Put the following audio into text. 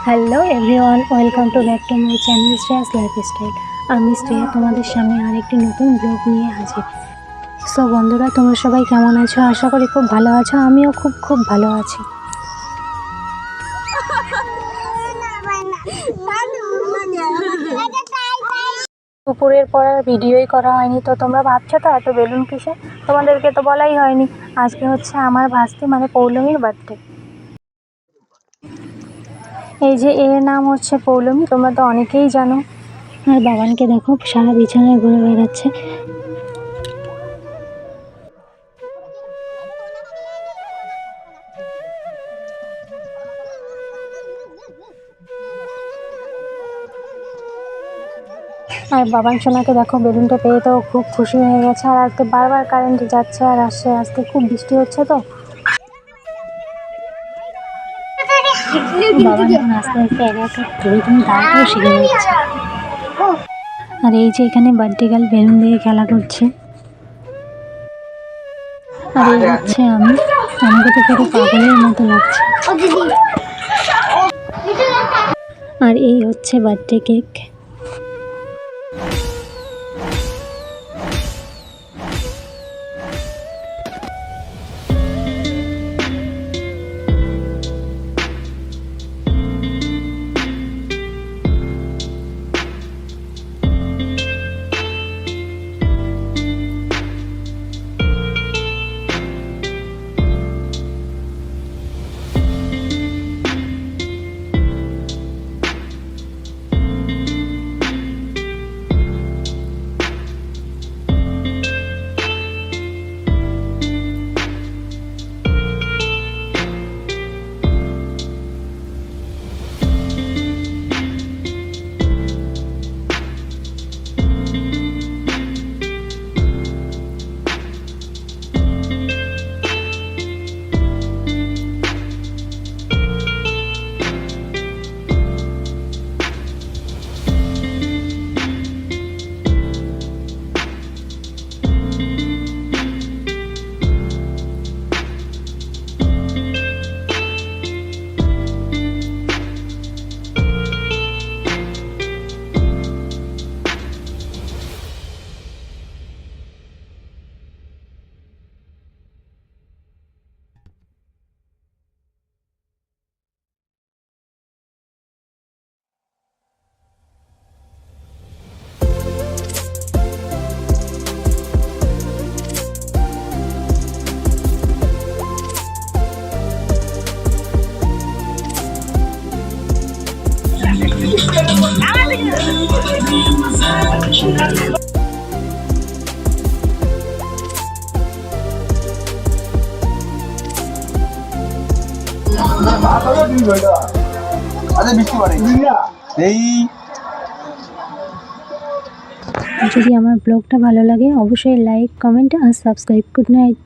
Hello everyone, welcome to back to my channel Shreyas lifestyle. আমি শ্রেয়া তোমাদের সামনে আরেকটি নতুন ব্লগ নিয়ে হাজির। সো বন্ধুরা, তোমরা সবাই কেমন আছো? আশা করি খুব ভালো আছো। আমিও খুব ভালো আছি। দুপুরের পর আর ভিডিওই করা হয়নি, তো তোমরা ভাবছো তো এত বেলুন কিসে? তোমাদেরকে তো বলাই হয়নি, আজকে হচ্ছে আমার ভাস্তি মানে পৌলমীর বার্থডে। এই যে এর নাম হচ্ছে পৌলমী, তোমরা তো অনেকেই জানো। আর বাবানকে দেখো সারা বিছানায় ঘুরে বেড়াচ্ছে। আর বাবান সোনাকে দেখো বেলুনটা পেয়ে তো খুব খুশি হয়ে গেছে। আর আজকে বারবার কারেন্ট যাচ্ছে আর আসছে, আজকে খুব বৃষ্টি হচ্ছে তো বাবান এখন আস্তে আস্তে একা একা ধরে তুমি দাঁড়াতেও শিখে যাচ্ছে। আর এই যে এখানে বার্থডে গার্ল বেলুন দিয়ে খেলা করছে। আর এই হচ্ছে আমাকে তো পুরো পাগলের মতো লাগছে। আর এই হচ্ছে বার্থডে কেক। যদি আমার ব্লগটা ভালো লাগে অবশ্যই লাইক, কমেন্ট আর সাবস্ক্রাইব। Good night.